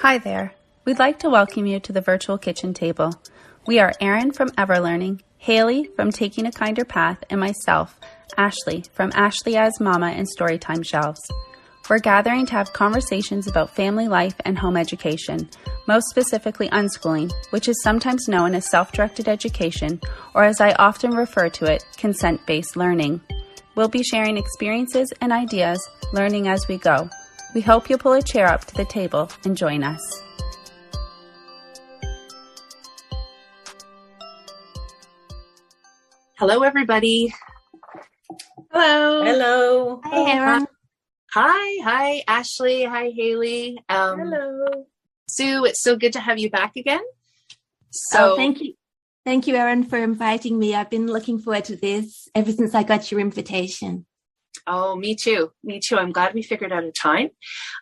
Hi there. We'd like to welcome you to the virtual kitchen table. We are Erin from Everlearning, Haley from Taking a Kinder Path, and myself, Ashley from Ashley as Mama and Storytime Shelves. We're gathering to have conversations about family life and home education, most specifically unschooling, which is sometimes known as self-directed education, or as I often refer to it, consent-based learning. We'll be sharing experiences and ideas, learning as we go. We hope you'll pull a chair up to the table and join us. Hello, everybody. Hello. Hello. Hi, Erin. Hi, Ashley. Hi, Haley. Hello. Sue, it's so good to have you back again. Thank you. Thank you, Erin, for inviting me. I've been looking forward to this ever since I got your invitation. Oh, me too. I'm glad we figured out a time.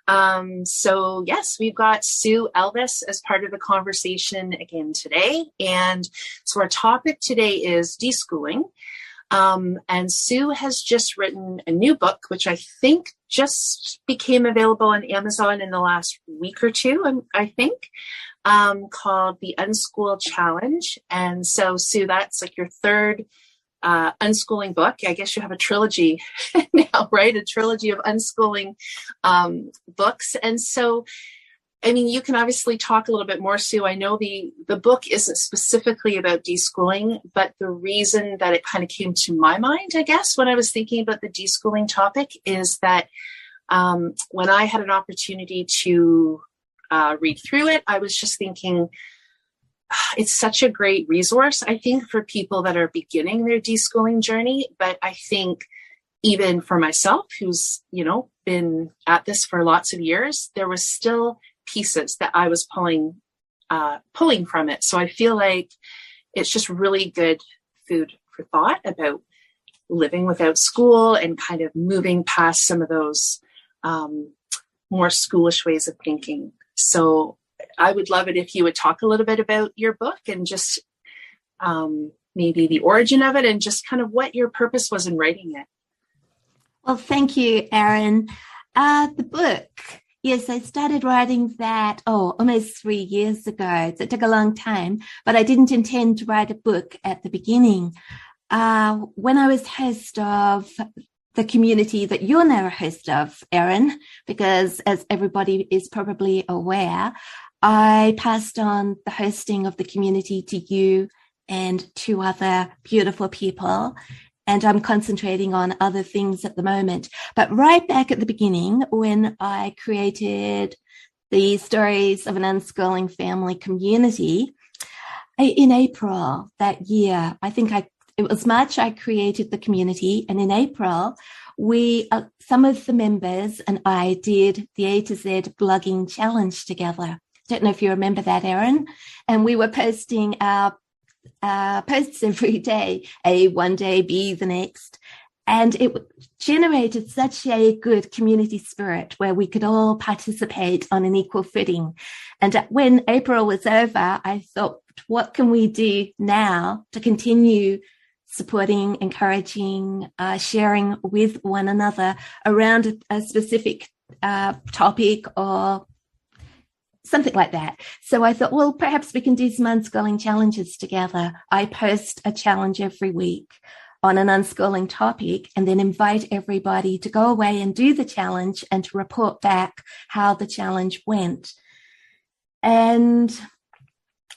Yes, we've got Sue Elvis as part of the conversation again today. And so our topic today is deschooling. And Sue has just written a new book, which I think just became available on Amazon in the last week or two, I think, called The Unschool Challenge. And so, Sue, that's like your third unschooling book. I guess you have a trilogy now, right? A trilogy of unschooling books. And so, I mean, you can obviously talk a little bit more, Sue. I know the book isn't specifically about deschooling, but the reason that it kind of came to my mind, I guess, when I was thinking about the deschooling topic is that when I had an opportunity to read through it, I was just thinking, it's such a great resource, I think, for people that are beginning their deschooling journey. But I think even for myself, who's, been at this for lots of years, there was still pieces that I was pulling from it. So I feel like it's just really good food for thought about living without school and kind of moving past some of those more schoolish ways of thinking. So I would love it if you would talk a little bit about your book and just maybe the origin of it and just kind of what your purpose was in writing it. Well, thank you, Erin. The book, yes, I started writing that, almost 3 years ago. So it took a long time, but I didn't intend to write a book at the beginning. When I was host of the community that you're now a host of, Erin, because as everybody is probably aware, I passed on the hosting of the community to you and 2 other beautiful people, and I'm concentrating on other things at the moment. But right back at the beginning, when I created the Stories of an Unschooling Family community, in April that year, it was March, I created the community, and in April, some of the members and I did the A to Z blogging challenge together. Don't know if you remember that, Erin. And we were posting our posts every day, A one day, B the next. And it generated such a good community spirit where we could all participate on an equal footing. And when April was over, I thought, what can we do now to continue supporting, encouraging, sharing with one another around a specific topic or something like that. So I thought, well, perhaps we can do some unschooling challenges together. I post a challenge every week on an unschooling topic and then invite everybody to go away and do the challenge and to report back how the challenge went. And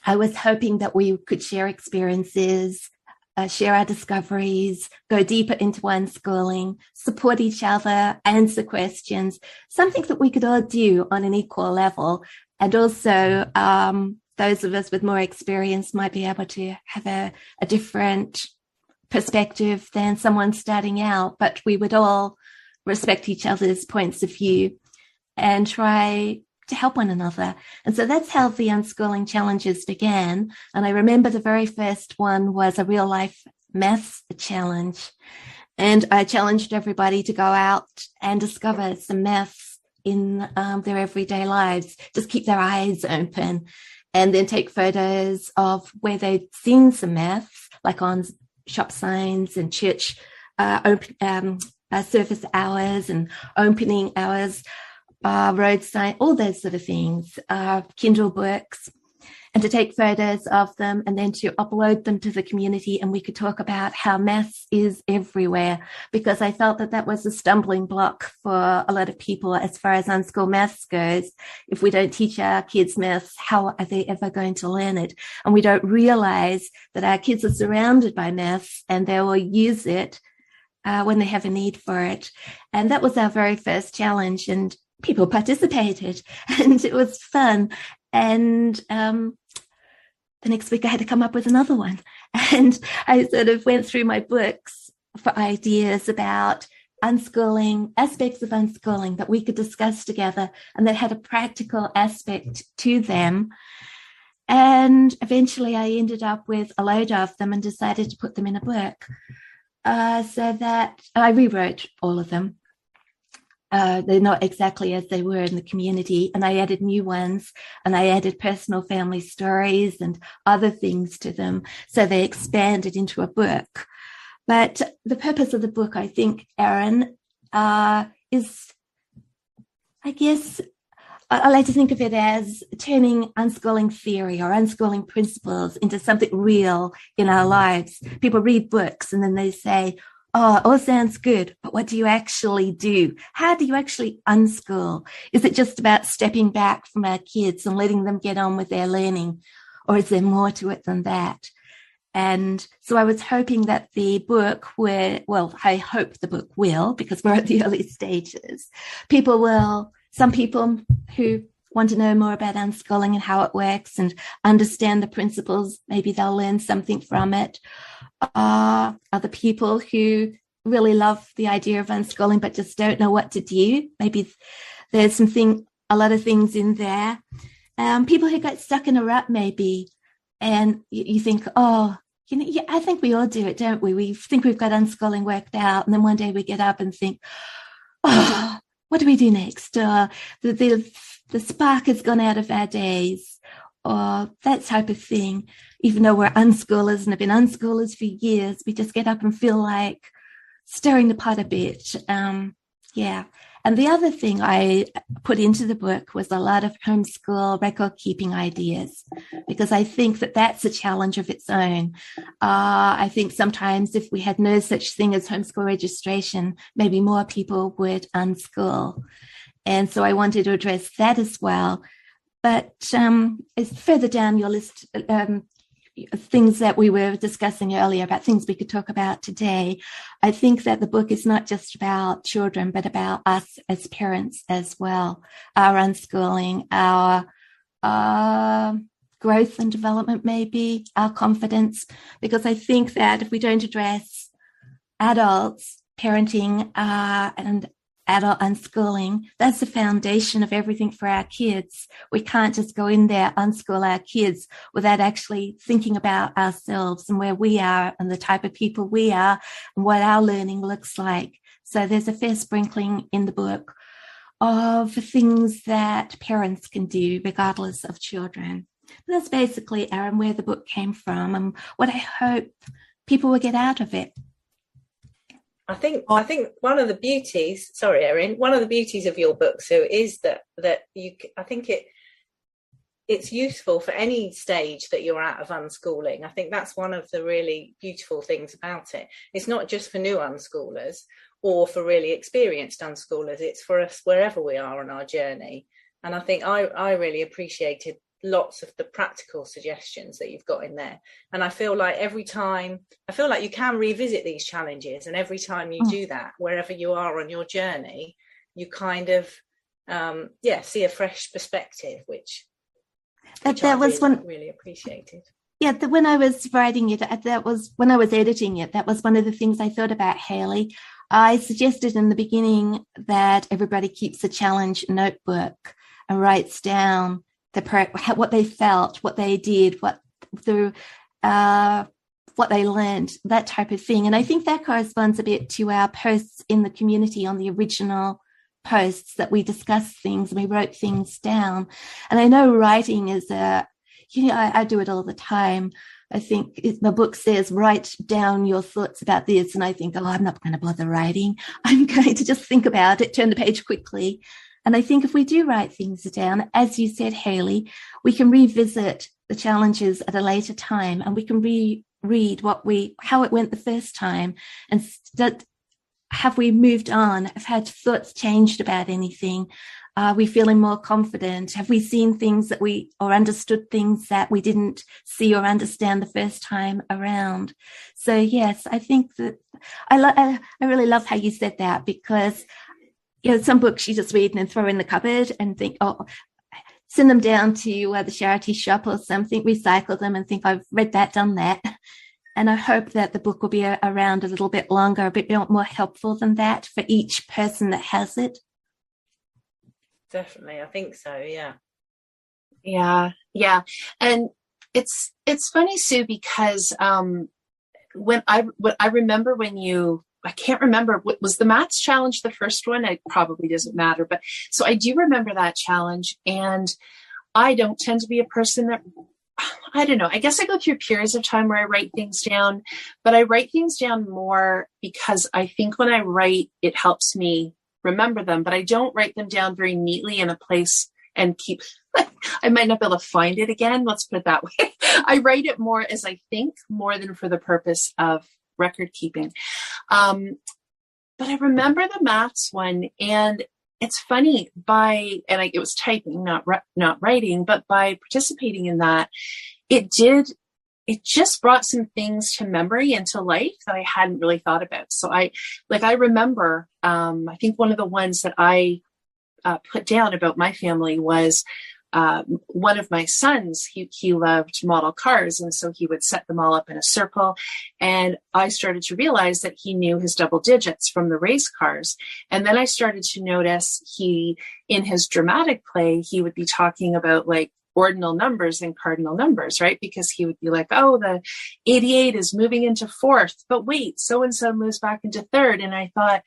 I was hoping that we could share experiences, share our discoveries, go deeper into unschooling, support each other, answer questions, something that we could all do on an equal level. And also, those of us with more experience might be able to have a different perspective than someone starting out, but we would all respect each other's points of view and try to help one another. And so that's how the unschooling challenges began. And I remember the very first one was a real life maths challenge. And I challenged everybody to go out and discover some maths in their everyday lives. Just keep their eyes open and then take photos of where they'd seen some maths, like on shop signs and church service hours and opening hours, road sign, all those sort of things, Kindle books, and to take photos of them and then to upload them to the community. And we could talk about how maths is everywhere, because I felt that that was a stumbling block for a lot of people as far as unschool maths goes. If we don't teach our kids maths, how are they ever going to learn it? And we don't realize that our kids are surrounded by maths and they will use it when they have a need for it. And that was our very first challenge, and people participated and it was fun. And the next week I had to come up with another one. And I sort of went through my books for ideas about unschooling, aspects of unschooling that we could discuss together and that had a practical aspect to them. And eventually I ended up with a load of them and decided to put them in a book. So that I rewrote all of them. They're not exactly as they were in the community, and I added new ones, and I added personal family stories and other things to them, so they expanded into a book. But the purpose of the book, I think, Erin, is, I guess, I like to think of it as turning unschooling theory or unschooling principles into something real in our lives. People read books and then they say, oh, it all sounds good, but what do you actually do? How do you actually unschool? Is it just about stepping back from our kids and letting them get on with their learning? Or is there more to it than that? And so I was hoping that the book I hope the book will, because we're at the early stages. Some people who want to know more about unschooling and how it works and understand the principles, maybe they'll learn something from it. Other people who really love the idea of unschooling but just don't know what to do. Maybe there's a lot of things in there. People who got stuck in a rut maybe, and you think, I think we all do it, don't we? We think we've got unschooling worked out, and then one day we get up and think, what do we do next? The spark has gone out of our days, or that type of thing. Even though we're unschoolers and have been unschoolers for years, we just get up and feel like stirring the pot a bit. And the other thing I put into the book was a lot of homeschool record keeping ideas, because I think that that's a challenge of its own. I think sometimes if we had no such thing as homeschool registration, maybe more people would unschool. And so I wanted to address that as well. But it's further down your list, things that we were discussing earlier about things we could talk about today. I think that the book is not just about children, but about us as parents as well, our unschooling, our growth and development, maybe our confidence, because I think that if we don't address adults, parenting, and adult unschooling, that's the foundation of everything for our kids. We can't just go in there, unschool our kids without actually thinking about ourselves and where we are and the type of people we are and what our learning looks like. So there's a fair sprinkling in the book of things that parents can do regardless of children. But that's basically, Erin, where the book came from and what I hope people will get out of it. I think one of the beauties, sorry, Erin, one of the beauties of your book, Sue, is that you. I think it's useful for any stage that you're at of unschooling. I think that's one of the really beautiful things about it. It's not just for new unschoolers or for really experienced unschoolers. It's for us wherever we are on our journey. And I think I really appreciated lots of the practical suggestions that you've got in there, and I feel like you can revisit these challenges, and every time you do that, wherever you are on your journey, you kind of see a fresh perspective, which that was really appreciated. Yeah, when I was writing it, when I was editing it, that was one of the things I thought about, Haley. I suggested in the beginning that everybody keeps a challenge notebook and writes down what they felt, what they did, what they learned, that type of thing. And I think that corresponds a bit to our posts in the community on the original posts, that we discussed things and we wrote things down. And I know writing is I do it all the time. I think my book says, write down your thoughts about this. And I think, I'm not going to bother writing. I'm going to just think about it, turn the page quickly And I think if we do write things down, as you said, Haley, we can revisit the challenges at a later time, and we can reread how it went the first time, and have we moved on? Have had thoughts changed about anything? Are we feeling more confident? Have we seen things or understood things that we didn't see or understand the first time around? So yes, I think that I really love how you said that, because some books you just read and then throw in the cupboard and think, send them down to the charity shop or something, recycle them and think, I've read that, done that. And I hope that the book will be around a little bit longer, a bit more helpful than that for each person that has it. Definitely, I think so. Yeah. And it's funny, Sue, because when I remember when I can't remember, was the maths challenge the first one? It probably doesn't matter, but so I do remember that challenge, and I don't tend to be a person that, I don't know, I guess I go through periods of time where I write things down, but I write things down more because I think when I write, it helps me remember them, but I don't write them down very neatly in a place and keep, I might not be able to find it again. Let's put it that way. I write it more as I think, more than for the purpose of record keeping. But I remember the maths one, and it's funny, it was typing, not writing, but by participating in that, it just brought some things to memory and to life that I hadn't really thought about. So I remember, I think one of the ones that I put down about my family was one of my sons, he loved model cars. And so he would set them all up in a circle. And I started to realize that he knew his double digits from the race cars. And then I started to notice in his dramatic play, he would be talking about like ordinal numbers and cardinal numbers, right? Because he would be like, oh, the 88 is moving into fourth, but wait, so-and-so moves back into third. And I thought,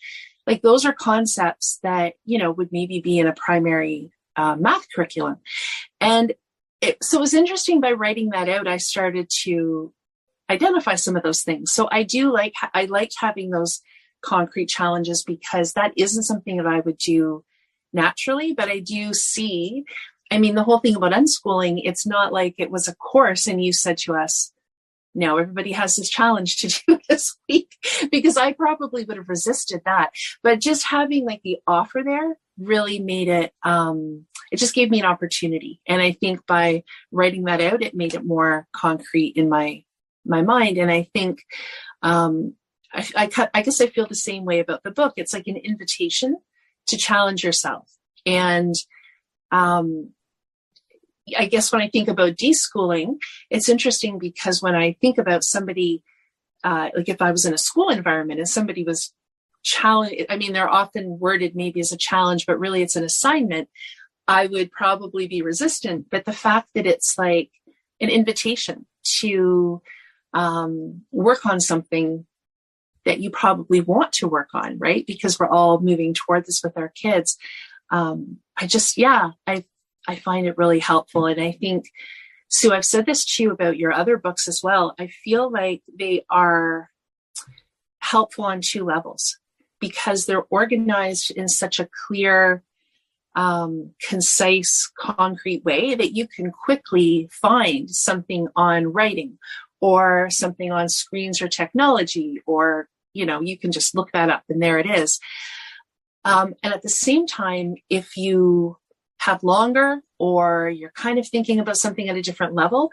like, those are concepts that, would maybe be in a primary math curriculum. And so it was interesting, by writing that out, I started to identify some of those things. So I liked having those concrete challenges, because that isn't something that I would do naturally, but I do see, the whole thing about unschooling, it's not like it was a course and you said to us, now everybody has this challenge to do this week, because I probably would have resisted that. But just having like the offer there really made it, it just gave me an opportunity. And I think by writing that out, it made it more concrete in my mind. And I think, I guess I feel the same way about the book. It's like an invitation to challenge yourself. And, I guess when I think about deschooling, it's interesting, because when I think about somebody, like if I was in a school environment and somebody was challenged, they're often worded maybe as a challenge, but really it's an assignment, I would probably be resistant. But the fact that it's like an invitation to work on something that you probably want to work on, right? Because we're all moving toward this with our kids. I find it really helpful. And I think, Sue, I've said this to you about your other books as well. I feel like they are helpful on two levels, because they're organized in such a clear, concise, concrete way that you can quickly find something on writing or something on screens or technology, or, you can just look that up and there it is. And at the same time, if you have longer, or you're kind of thinking about something at a different level,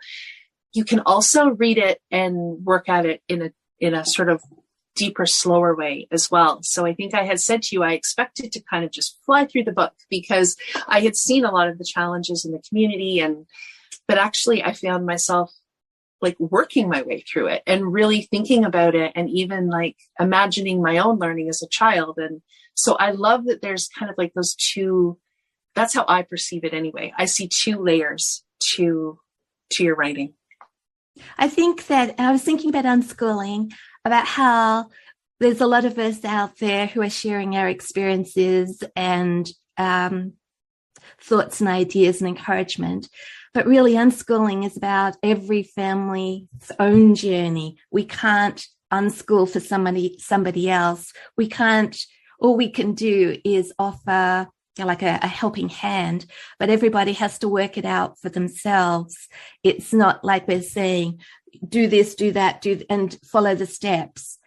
you can also read it and work at it in a sort of deeper, slower way as well. So I think I had said to you, I expected to kind of just fly through the book, because I had seen a lot of the challenges in the community, but actually I found myself like working my way through it and really thinking about it, and even like imagining my own learning as a child. And so I love that there's kind of like those two. That's how I perceive it anyway. I see two layers to your writing. I think that I was thinking about unschooling, about how there's a lot of us out there who are sharing our experiences and thoughts and ideas and encouragement. But really, unschooling is about every family's own journey. We can't unschool for somebody else. We can't. All we can do is offer like a helping hand, but everybody has to work it out for themselves. It's not like we're saying, do this, do that, and follow the steps.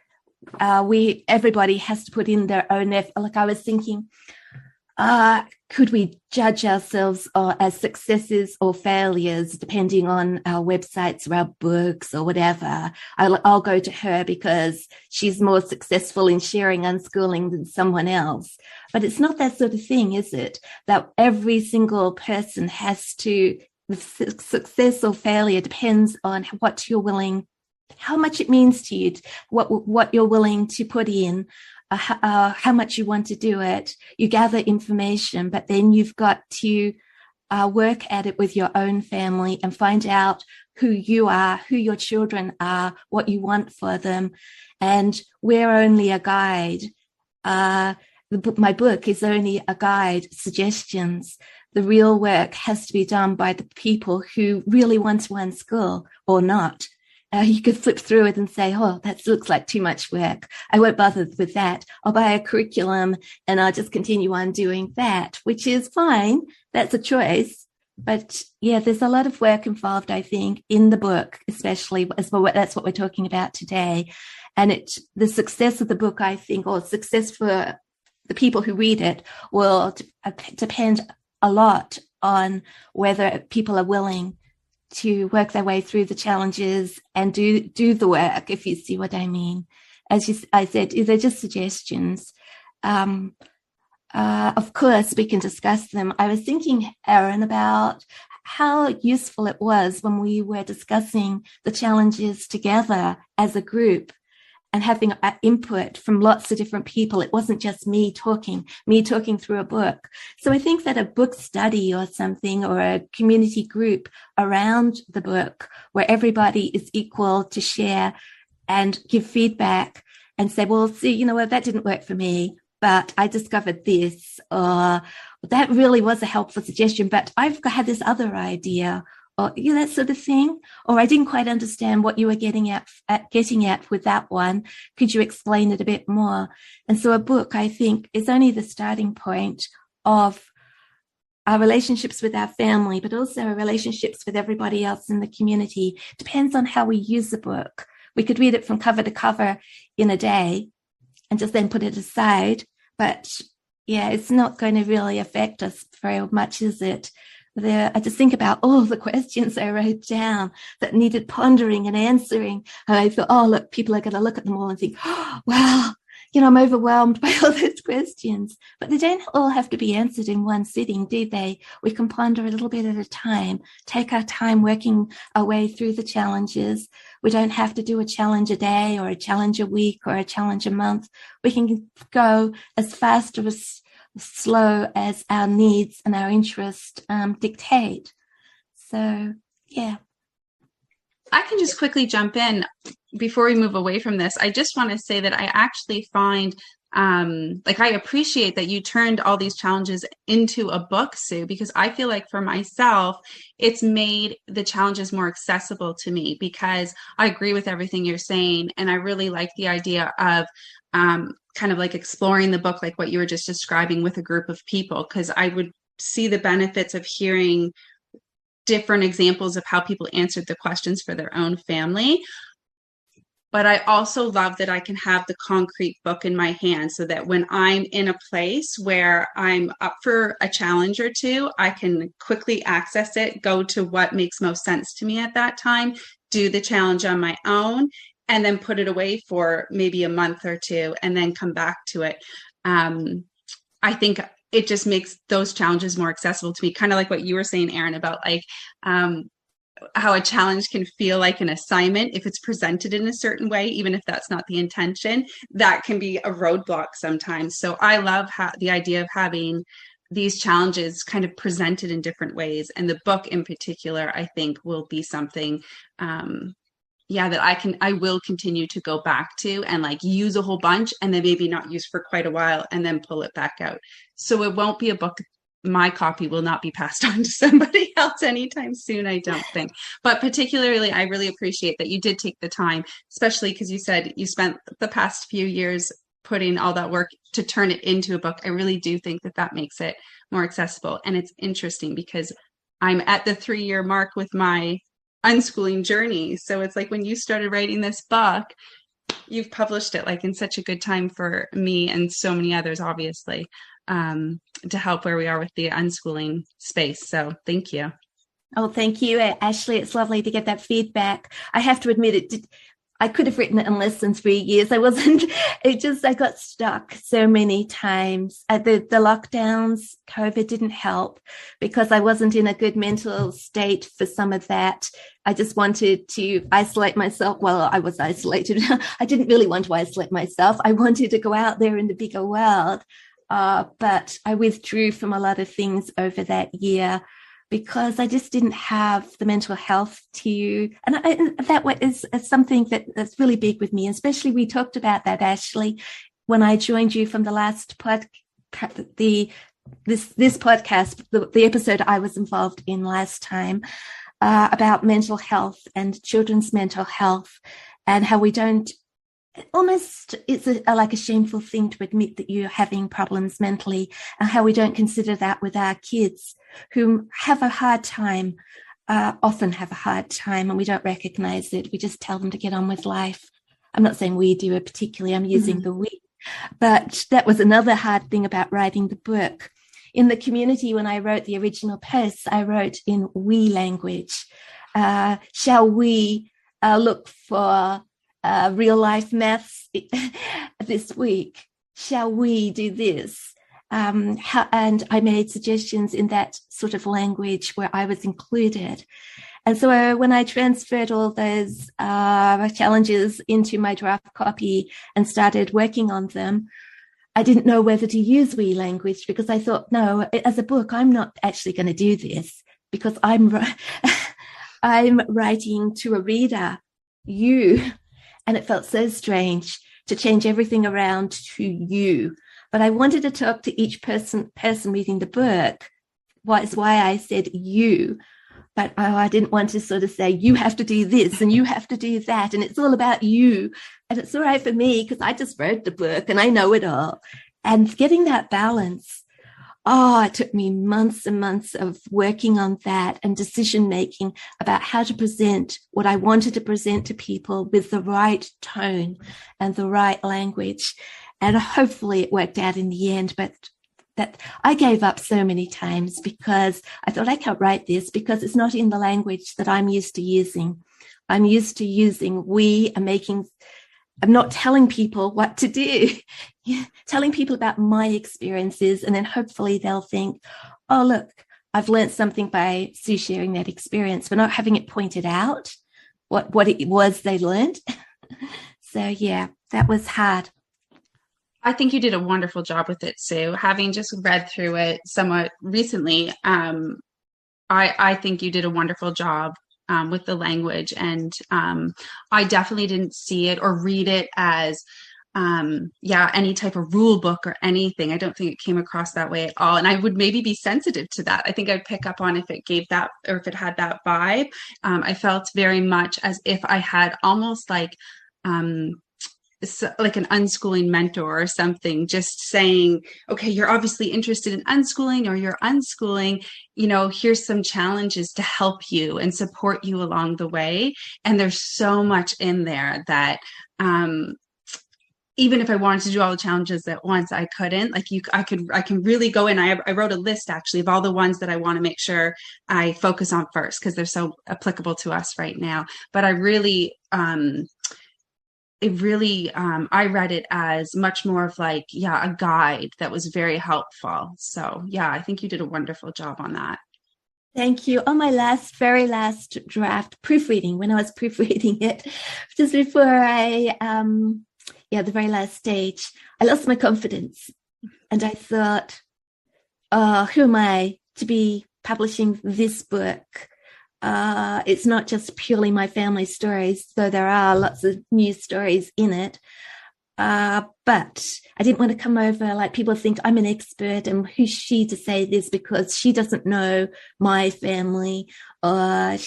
Everybody has to put in their own effort. Like I was thinking, could we judge ourselves as successes or failures depending on our websites or our books or whatever? I'll go to her because she's more successful in sharing unschooling than someone else. But it's not that sort of thing, is it? That every single person has to, the success or failure depends on what you're willing, how much it means to you, what you're willing to put in, how much you want to do it. You gather information, but then you've got to work at it with your own family and find out who you are, who your children are, what you want for them. And we're only a guide. My book is only a guide, suggestions. The real work has to be done by the people who really want to unschool or not. You could flip through it and say, oh, that looks like too much work. I won't bother with that. I'll buy a curriculum and I'll just continue on doing that, which is fine. That's a choice. But yeah, there's a lot of work involved, I think, in the book, especially as well. That's what we're talking about today. And the success of the book, I think, or success for the people who read it will depend a lot on whether people are willing to work their way through the challenges and do the work, if you see what I mean. As I said, they're just suggestions. Of course, we can discuss them. I was thinking, Erin, about how useful it was when we were discussing the challenges together as a group and having input from lots of different people. It wasn't just me talking through a book. So I think that a book study or something, or a community group around the book where everybody is equal to share and give feedback and say, well, see, you know what, that didn't work for me, but I discovered this, or that really was a helpful suggestion, but I've had this other idea, or that sort of thing, or I didn't quite understand what you were getting at with that one. Could you explain it a bit more? And so a book, I think, is only the starting point of our relationships with our family, but also our relationships with everybody else in the community. Depends on how we use the book. We could read it from cover to cover in a day and just then put it aside. But yeah, it's not going to really affect us very much, is it? I just think about all the questions I wrote down that needed pondering and answering. And I thought, oh, look, people are going to look at them all and think, oh, well, I'm overwhelmed by all those questions. But they don't all have to be answered in one sitting, do they? We can ponder a little bit at a time, take our time working our way through the challenges. We don't have to do a challenge a day or a challenge a week or a challenge a month. We can go as fast or as slow as our needs and our interest dictate. So, yeah. I can just quickly jump in before we move away from this. I just want to say that I actually find, I appreciate that you turned all these challenges into a book, Sue, because I feel like for myself, it's made the challenges more accessible to me, because I agree with everything you're saying. And I really like the idea of kind of like exploring the book, like what you were just describing, with a group of people, because I would see the benefits of hearing different examples of how people answered the questions for their own family. But I also love that I can have the concrete book in my hand, so that when I'm in a place where I'm up for a challenge or two, I can quickly access it, go to what makes most sense to me at that time, do the challenge on my own, and then put it away for maybe a month or two and then come back to it. I think it just makes those challenges more accessible to me, kind of like what you were saying, Erin, about how a challenge can feel like an assignment if it's presented in a certain way, even if that's not the intention. That can be a roadblock sometimes. So I love the idea of having these challenges kind of presented in different ways. And the book in particular, I think, will be something that I will continue to go back to and use a whole bunch, and then maybe not use for quite a while and then pull it back out. So it won't be a book. My copy will not be passed on to somebody else anytime soon, I don't think. But particularly, I really appreciate that you did take the time, especially because you said you spent the past few years putting all that work to turn it into a book. I really do think that makes it more accessible. And it's interesting because I'm at the 3-year mark with my unschooling journey. So it's like when you started writing this book, you've published it like in such a good time for me and so many others, obviously, to help where we are with the unschooling space. So thank you. Oh, thank you, Ashley. It's lovely to get that feedback. I have to admit, I could have written it in less than 3 years. I got stuck so many times. The lockdowns, COVID didn't help because I wasn't in a good mental state for some of that. I just wanted to isolate myself. Well, I was isolated. I didn't really want to isolate myself. I wanted to go out there in the bigger world. But I withdrew from a lot of things over that year because I just didn't have the mental health and that is something that's really big with me. Especially, we talked about that, Ashley, when I joined you from the last this podcast, the episode I was involved in last time, about mental health and children's mental health, and how we don't. Almost, it's like a shameful thing to admit that you're having problems mentally, and how we don't consider that with our kids who have a hard time, often have a hard time, and we don't recognize it. We just tell them to get on with life. I'm not saying we do it particularly, I'm using the we, but that was another hard thing about writing the book. In the community, when I wrote the original posts, I wrote in we language. Shall we look for real life maths this week? Shall we do this? And I made suggestions in that sort of language where I was included. And so when I transferred all those challenges into my draft copy and started working on them, I didn't know whether to use we language because I thought, no, as a book, I'm not actually going to do this because I'm writing to a reader, you. And it felt so strange to change everything around to you. But I wanted to talk to each person reading the book. That's why I said you. But I didn't want to sort of say, you have to do this and you have to do that. And it's all about you. And it's all right for me because I just wrote the book and I know it all. And getting that balance, it took me months and months of working on that and decision-making about how to present what I wanted to present to people with the right tone and the right language. And hopefully it worked out in the end, but that I gave up so many times because I thought I can't write this because it's not in the language that I'm used to using. I'm used to using we and I'm not telling people what to do, telling people about my experiences, and then hopefully they'll think, oh, look, I've learned something by Sue sharing that experience, but not having it pointed out what it was they learned. So, yeah, that was hard. I think you did a wonderful job with it, Sue. Having just read through it somewhat recently, I think you did a wonderful job with the language. And I definitely didn't see it or read it as, any type of rule book or anything. I don't think it came across that way at all. And I would maybe be sensitive to that. I think I'd pick up on if it gave that or if it had that vibe. I felt very much as if I had almost like an unschooling mentor or something, just saying, okay, you're obviously interested in unschooling or you're unschooling, here's some challenges to help you and support you along the way. And there's so much in there that, even if I wanted to do all the challenges at once, I couldn't. I can really go in. I wrote a list actually of all the ones that I want to make sure I focus on first because they're so applicable to us right now. But I really, I read it as much more of a guide that was very helpful. So yeah, I think you did a wonderful job on that. Thank you. On my very last draft proofreading, when I was proofreading it, just before the very last stage, I lost my confidence. And I thought, who am I to be publishing this book? It's not just purely my family stories, though there are lots of new stories in it. But I didn't want to come over like people think I'm an expert and who's she to say this because she doesn't know my family or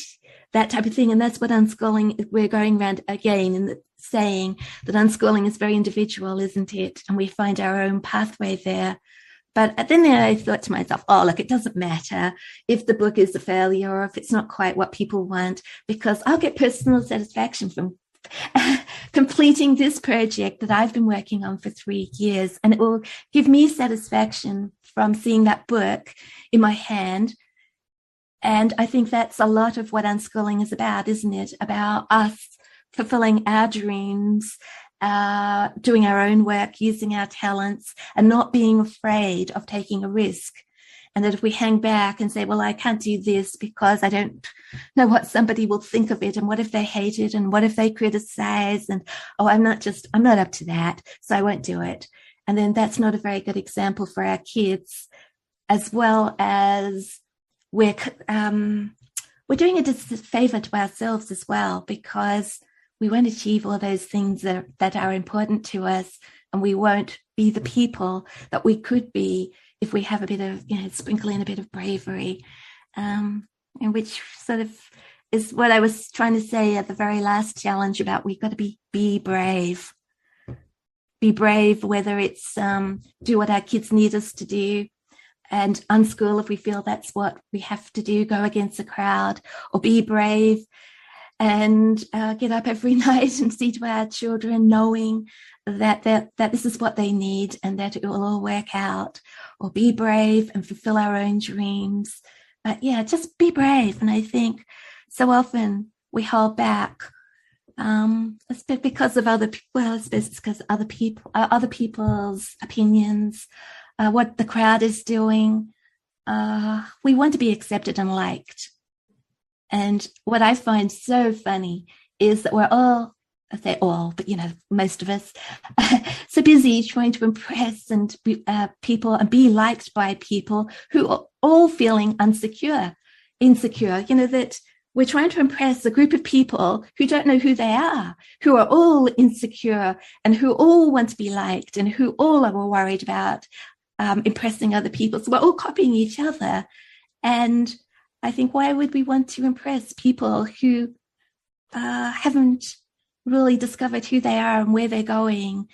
that type of thing. And that's what Unschooling, we're going around again in saying that unschooling is very individual, isn't it? And we find our own pathway there. But then I thought to myself, oh, look, it doesn't matter if the book is a failure or if it's not quite what people want, because I'll get personal satisfaction from completing this project that I've been working on for 3 years. And it will give me satisfaction from seeing that book in my hand. And I think that's a lot of what unschooling is about, isn't it? About us fulfilling our dreams, doing our own work, using our talents, and not being afraid of taking a risk. And that if we hang back and say, well, I can't do this because I don't know what somebody will think of it, and what if they hate it, and what if they criticize, and I'm not up to that, so I won't do it. And then that's not a very good example for our kids, as well as we're doing a disfavor to ourselves as well, because we won't achieve all those things that are important to us, and we won't be the people that we could be if we have a bit of, sprinkle in a bit of bravery, and which sort of is what I was trying to say at the very last challenge about we've got to be brave. Be brave, whether it's do what our kids need us to do, and unschool if we feel that's what we have to do, go against the crowd, or be brave and get up every night and see to our children, knowing that this is what they need and that it will all work out, or be brave and fulfill our own dreams. But yeah, just be brave. And I think so often we hold back, because of other people. Well, I suppose it's because other people's opinions, what the crowd is doing. We want to be accepted and liked. And what I find so funny is that we're all, I say all, but most of us, so busy trying to impress and people and be liked by people who are all feeling insecure, that we're trying to impress a group of people who don't know who they are, who are all insecure and who all want to be liked and who all are worried about impressing other people. So we're all copying each other. And I think, why would we want to impress people who haven't really discovered who they are and where they're going?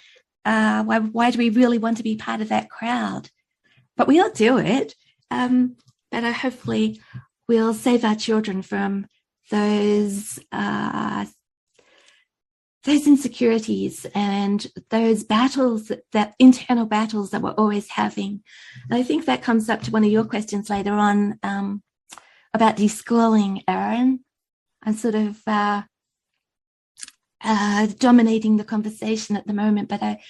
Why do we really want to be part of that crowd? But we all do it. But hopefully we'll save our children from those insecurities and those battles, that internal battles that we're always having. And I think that comes up to one of your questions later on, about deschooling, Aaron. I'm sort of dominating the conversation at the moment, but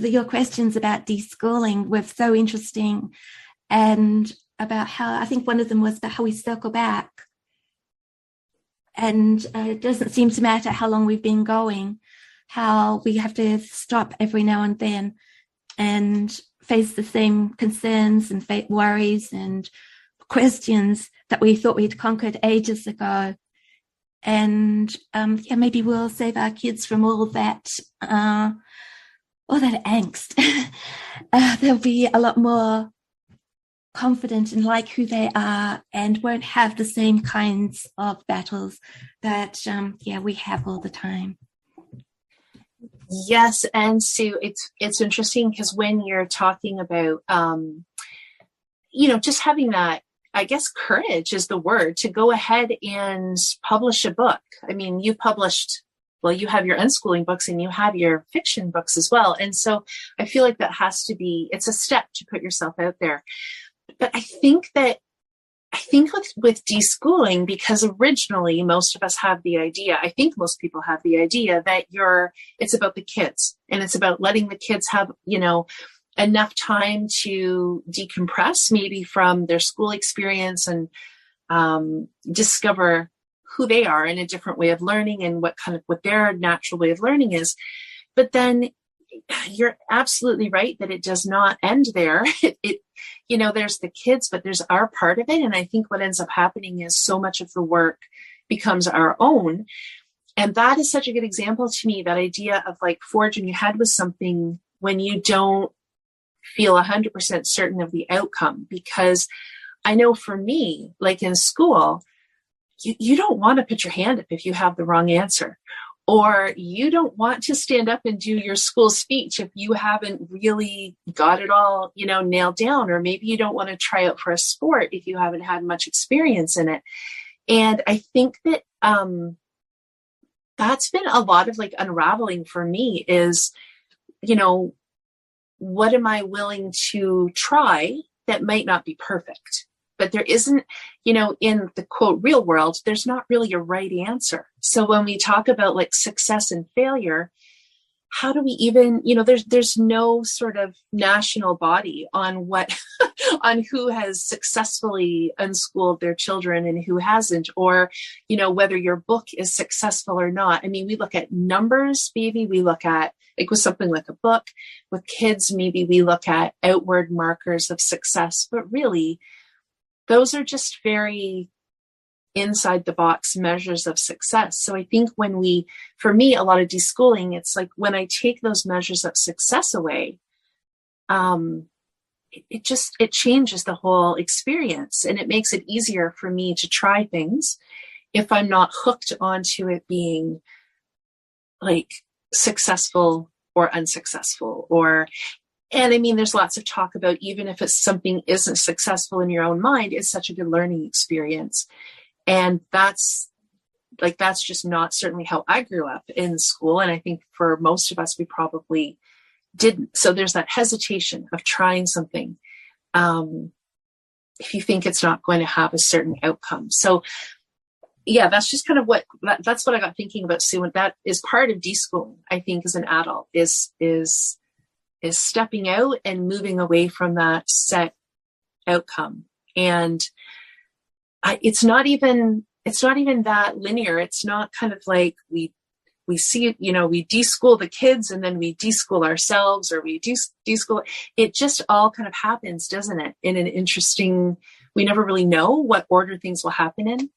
your questions about deschooling were so interesting, and about how, I think one of them was about how we circle back. And it doesn't seem to matter how long we've been going, how we have to stop every now and then and face the same concerns and worries and questions that we thought we'd conquered ages ago. And maybe we'll save our kids from all that angst. They'll be a lot more confident and like who they are, and won't have the same kinds of battles that we have all the time. Yes, and Sue, it's interesting because when you're talking about just having that, I guess courage is the word, to go ahead and publish a book. I mean, you have your unschooling books and you have your fiction books as well. And so I feel like that it's a step to put yourself out there. But I think with deschooling, because originally most of us have the idea, I think most people have the idea that it's about the kids, and it's about letting the kids have, enough time to decompress maybe from their school experience and discover who they are in a different way of learning and what their natural way of learning is. But then you're absolutely right that it does not end there. There's the kids, but there's our part of it. And I think what ends up happening is so much of the work becomes our own. And that is such a good example to me, that idea of like forging ahead with something when you don't feel 100% certain of the outcome. Because I know for me, like in school, you don't want to put your hand up if you have the wrong answer, or you don't want to stand up and do your school speech if you haven't really got it all, nailed down, or maybe you don't want to try out for a sport if you haven't had much experience in it. And I think that that's been a lot of like unraveling for me is, what am I willing to try that might not be perfect? But there isn't, in the quote real world, there's not really a right answer. So when we talk about like success and failure, how do we even, there's no sort of national body on on who has successfully unschooled their children and who hasn't, or, whether your book is successful or not. I mean, we look at numbers, maybe we look at, like with something like a book, with kids, maybe we look at outward markers of success, but really, those are just very inside the box measures of success. So I think for me, a lot of deschooling, it's like when I take those measures of success away, it changes the whole experience, and it makes it easier for me to try things if I'm not hooked onto it being like successful or unsuccessful, and I mean, there's lots of talk about even if it's something isn't successful in your own mind, it's such a good learning experience. And that's just not certainly how I grew up in school. And I think for most of us, we probably didn't. So there's that hesitation of trying something if you think it's not going to have a certain outcome. So yeah, that's just kind of that's what I got thinking about, Sue. And that is part of deschooling, I think, as an adult is stepping out and moving away from that set outcome. And it's not even that linear. It's not kind of like we see it, we deschool the kids and then we deschool ourselves, or we deschool. It just all kind of happens, doesn't it? In an interesting, we never really know what order things will happen in.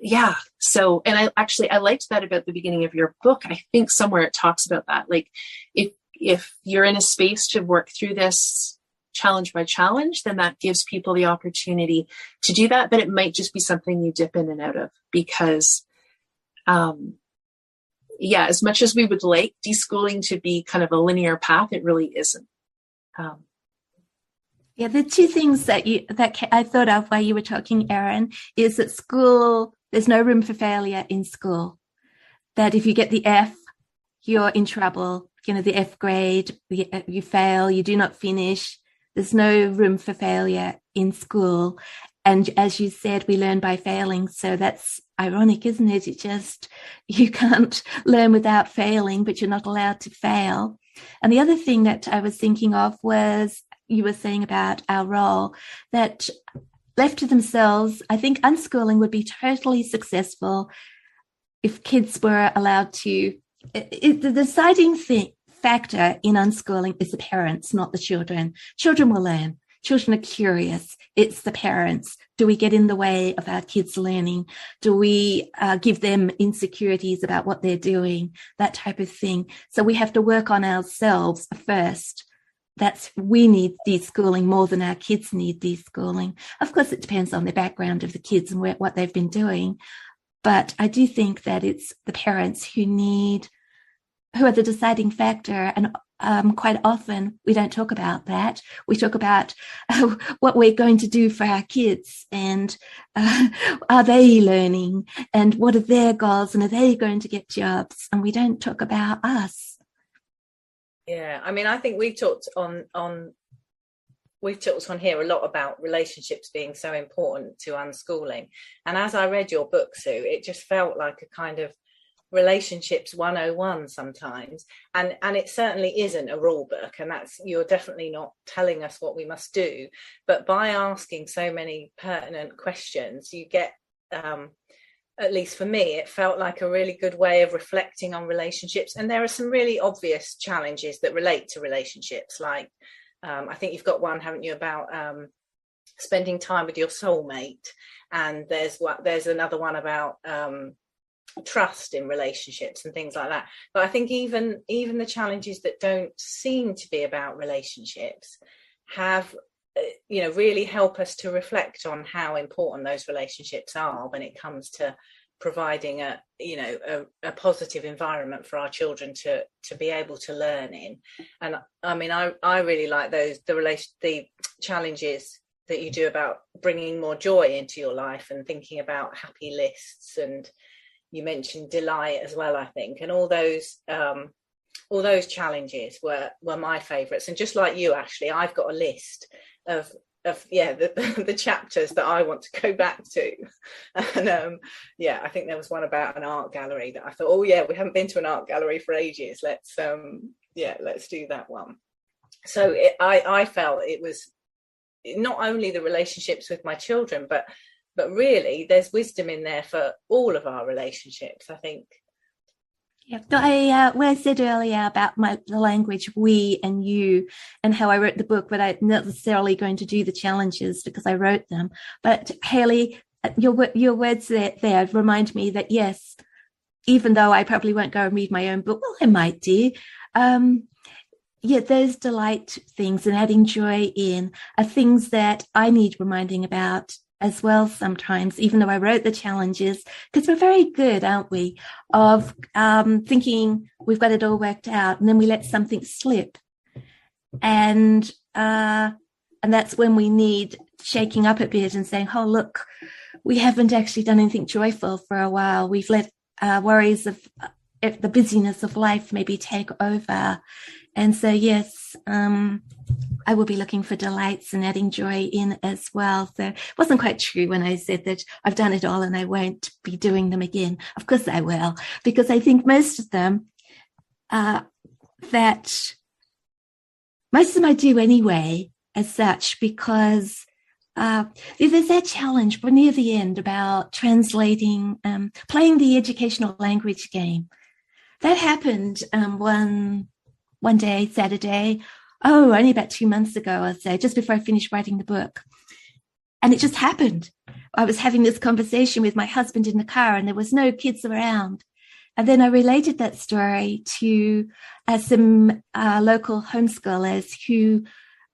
Yeah. So, and I liked that about the beginning of your book. I think somewhere it talks about that. Like if you're in a space to work through this challenge by challenge, then that gives people the opportunity to do that. But it might just be something you dip in and out of because, as much as we would like deschooling to be kind of a linear path, it really isn't. Yeah, the two things that I thought of while you were talking, Erin, is that school, there's no room for failure in school. That if you get the F, you're in trouble. The F grade, you fail, you do not finish. There's no room for failure in school. And as you said, we learn by failing. So that's ironic, isn't it? You can't learn without failing, but you're not allowed to fail. And the other thing that I was thinking of was, you were saying about our role, that left to themselves, I think unschooling would be totally successful if kids were allowed to. The deciding factor in unschooling is the parents, not the children. Children will learn. Children are curious. It's the parents. Do we get in the way of our kids learning? Do we give them insecurities about what they're doing? That type of thing. So we have to work on ourselves first. We need deschooling more than our kids need deschooling. Of course, it depends on the background of the kids and what they've been doing. But I do think that it's the parents who are the deciding factor. And quite often we don't talk about that. We talk about what we're going to do for our kids and are they learning and what are their goals and are they going to get jobs? And we don't talk about us. Yeah, I mean, I think we've talked on here a lot about relationships being so important to unschooling. And as I read your book, Sue, it just felt like a kind of relationships 101 sometimes. And it certainly isn't a rule book. And you're definitely not telling us what we must do. But by asking so many pertinent questions, you get, at least for me, it felt like a really good way of reflecting on relationships. And there are some really obvious challenges that relate to relationships. Like, I think you've got one, haven't you, about spending time with your soulmate. And there's another one about trust in relationships and things like that. But I think even the challenges that don't seem to be about relationships have really help us to reflect on how important those relationships are when it comes to providing a positive environment for our children to be able to learn in. And I mean, I really like the challenges that you do about bringing more joy into your life and thinking about happy lists, and you mentioned delight as well, I think, and all those challenges were my favorites. And just like you, Ashley, I've got a list of the chapters that I want to go back to. And I think there was one about an art gallery that I thought, we haven't been to an art gallery for ages, let's do that one. So I felt it was not only the relationships with my children, but really there's wisdom in there for all of our relationships, I think. Yeah, when I said earlier about the language we and you and how I wrote the book, but I'm not necessarily going to do the challenges because I wrote them. But Haley, your words there remind me that, yes, even though I probably won't go and read my own book, well, I might do. Those delight things and adding joy in are things that I need reminding about as well sometimes, even though I wrote the challenges, because we're very good, aren't we, of thinking we've got it all worked out, and then we let something slip. And that's when we need shaking up a bit and saying, oh, look, we haven't actually done anything joyful for a while. We've let worries of the busyness of life maybe take over. And so, yes, I will be looking for delights and adding joy in as well. So it wasn't quite true when I said that I've done it all and I won't be doing them again. Of course I will, because I think most of them I do anyway as such, because there's that challenge near the end about translating, playing the educational language game. That happened one day, Saturday, only about 2 months ago, I'd say, just before I finished writing the book. And it just happened. I was having this conversation with my husband in the car and there was no kids around. And then I related that story to some local homeschoolers who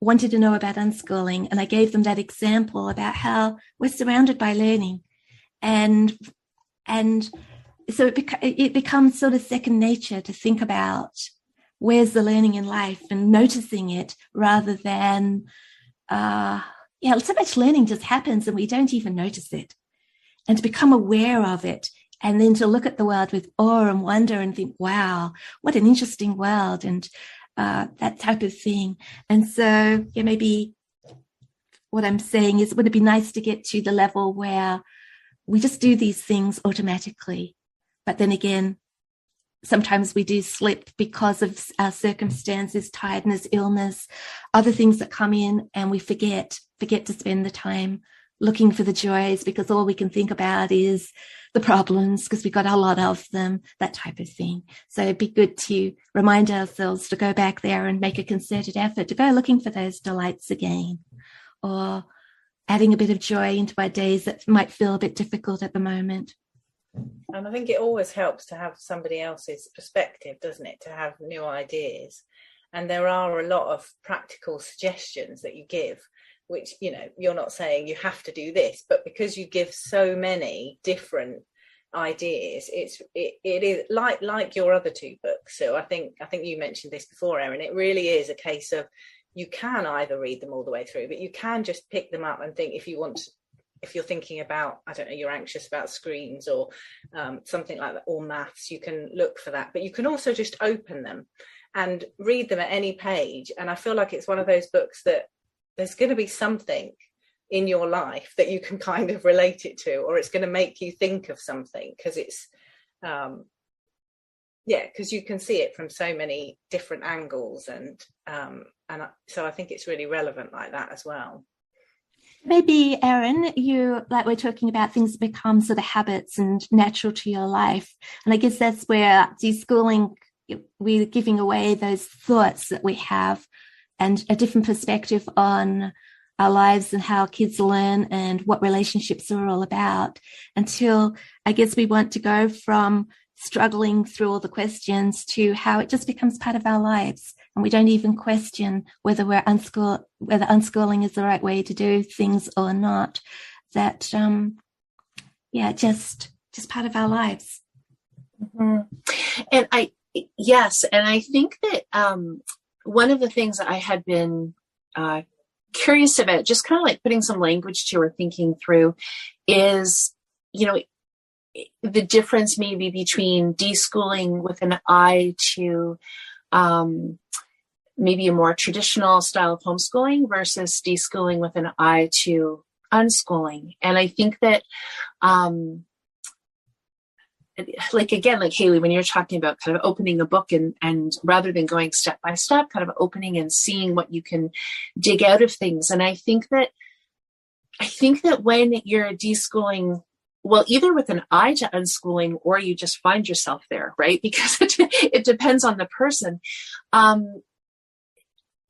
wanted to know about unschooling. And I gave them that example about how we're surrounded by learning. And so it becomes sort of second nature to think about where's the learning in life and noticing it, rather than, so much learning just happens and we don't even notice it. And to become aware of it, and then to look at the world with awe and wonder and think, wow, what an interesting world, and that type of thing. And so maybe what I'm saying is, would it be nice to get to the level where we just do these things automatically? But then again, sometimes we do slip because of our circumstances, tiredness, illness, other things that come in, and we forget to spend the time looking for the joys, because all we can think about is the problems, because we've got a lot of them, that type of thing. So it'd be good to remind ourselves to go back there and make a concerted effort to go looking for those delights again, or adding a bit of joy into our days that might feel a bit difficult at the moment. And I think it always helps to have somebody else's perspective, doesn't it, to have new ideas. And there are a lot of practical suggestions that you give, which, you're not saying you have to do this, but because you give so many different ideas, it is like your other two books. So I think you mentioned this before, Erin. It really is a case of, you can either read them all the way through, but you can just pick them up and think, if you're thinking about, I don't know, you're anxious about screens or something like that, or maths, you can look for that. But you can also just open them and read them at any page. And I feel like it's one of those books that there's going to be something in your life that you can kind of relate it to, or it's going to make you think of something, because it's, because you can see it from so many different angles. And so I think it's really relevant like that as well. Maybe, Erin, we're talking about things that become sort of habits and natural to your life. And I guess that's where deschooling, we're giving away those thoughts that we have and a different perspective on our lives and how kids learn and what relationships are all about, until I guess we want to go from struggling through all the questions to how it just becomes part of our lives. And we don't even question whether whether unschooling is the right way to do things or not. That, just part of our lives. Mm-hmm. And I think that one of the things that I had been curious about, just kind of like putting some language to or thinking through, is, the difference maybe between deschooling with an eye to maybe a more traditional style of homeschooling versus deschooling with an eye to unschooling. And I think that, like Haley, when you're talking about kind of opening a book and rather than going step by step, kind of opening and seeing what you can dig out of things. And I think that when you're deschooling, well, either with an eye to unschooling or you just find yourself there, right? Because it depends on the person.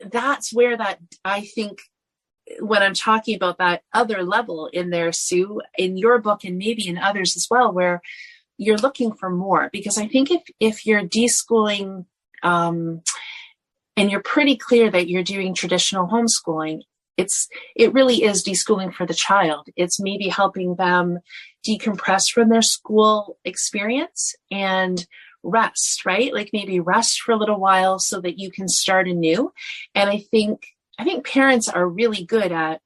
That's where that, I think, when I'm talking about that other level in there, Sue, in your book and maybe in others as well, where you're looking for more. Because I think if you're deschooling and you're pretty clear that you're doing traditional homeschooling, it really is deschooling for the child. It's maybe helping them decompress from their school experience and rest, right? Like maybe rest for a little while so that you can start anew. And I think parents are really good at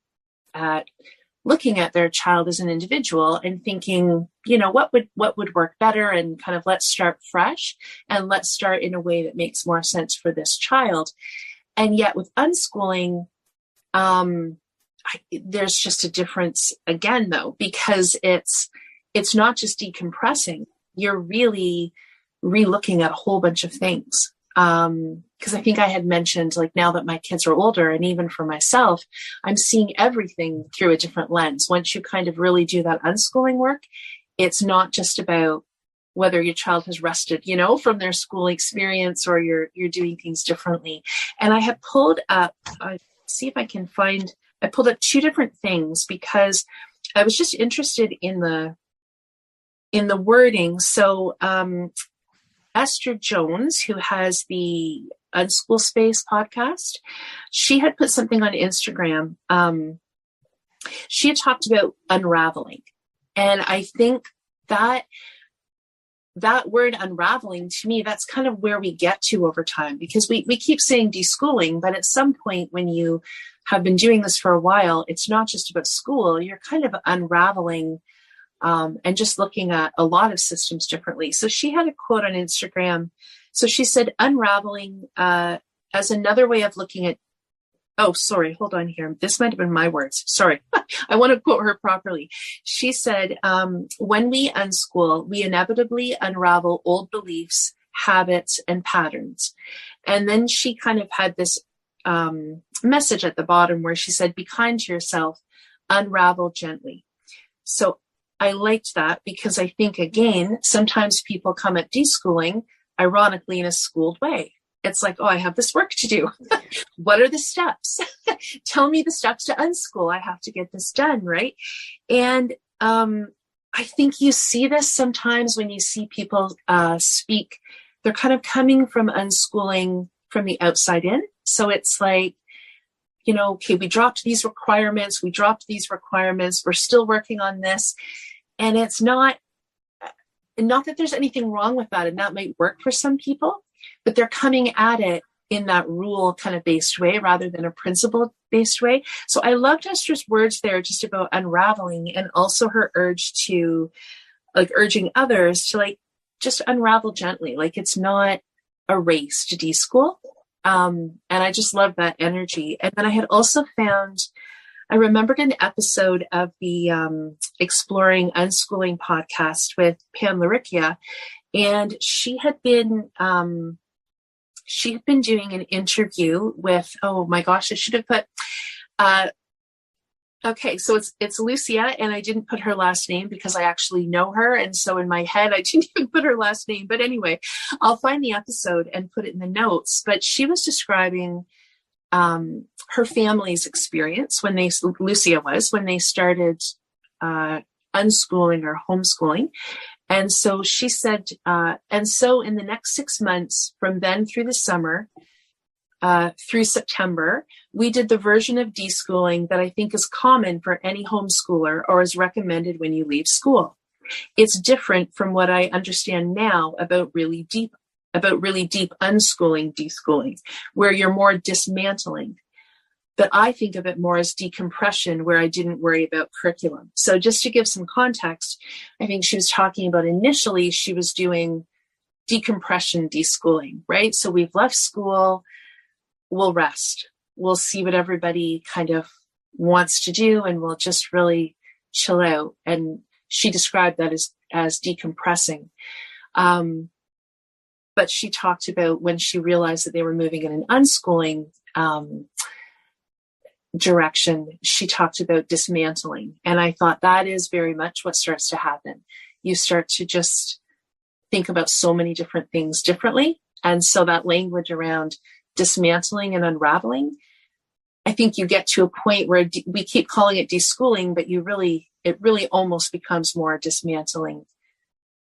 looking at their child as an individual and thinking, what would work better, and kind of let's start fresh and let's start in a way that makes more sense for this child. And yet with unschooling, there's just a difference again, though, because it's not just decompressing. You're really re-looking at a whole bunch of things. Because I think I had mentioned, like, now that my kids are older, and even for myself, I'm seeing everything through a different lens. Once you kind of really do that unschooling work, it's not just about whether your child has rested, from their school experience, or you're doing things differently. And I have pulled up, see if I can find, I pulled up two different things because I was just interested in the wording. So, Esther Jones, who has the Unschool Space podcast, she had put something on Instagram. She had talked about unraveling. And I think that word unraveling, to me, that's kind of where we get to over time, because we keep saying deschooling, but at some point when you have been doing this for a while, it's not just about school. You're kind of unraveling and just looking at a lot of systems differently. So she had a quote on Instagram. So she said, unraveling as another way of looking at, hold on here. This might have been my words. Sorry. I want to quote her properly. She said, when we unschool, we inevitably unravel old beliefs, habits, and patterns. And then she kind of had this message at the bottom where she said, be kind to yourself, unravel gently. So I liked that, because I think, again, sometimes people come at deschooling, ironically, in a schooled way. It's like, I have this work to do. What are the steps? Tell me the steps to unschool. I have to get this done, right? And I think you see this sometimes when you see people speak. They're kind of coming from unschooling from the outside in. So it's like, okay, we dropped these requirements. We're still working on this. And it's not that there's anything wrong with that, and that might work for some people, but they're coming at it in that rule kind of based way rather than a principle based way. So I loved Esther's words there just about unraveling, and also her urge to, like, urging others to, like, just unravel gently. Like, it's not a race to deschool. And I just love that energy. And then I had also found, I remembered an episode of the Exploring Unschooling podcast with Pam Laricchia, and she had been doing an interview with, oh my gosh, I should have put, okay, so it's Lucia, and I didn't put her last name because I actually know her, and so in my head I didn't even put her last name. But anyway, I'll find the episode and put it in the notes. But she was describing her family's experience when they started unschooling or homeschooling. And so she said, and so in the next 6 months, from then through the summer, through September, we did the version of deschooling that I think is common for any homeschooler or is recommended when you leave school. It's different from what I understand now about really deep unschooling, deschooling, where you're more dismantling. But I think of it more as decompression, where I didn't worry about curriculum. So just to give some context, I think she was talking about initially she was doing decompression, deschooling, right? So we've left school, we'll rest. We'll see what everybody kind of wants to do, and we'll just really chill out. And she described that as decompressing. But she talked about when she realized that they were moving in an unschooling direction, she talked about dismantling. And I thought that is very much what starts to happen. You start to just think about so many different things differently. And so that language around dismantling and unraveling, I think you get to a point where we keep calling it deschooling, but it really almost becomes more dismantling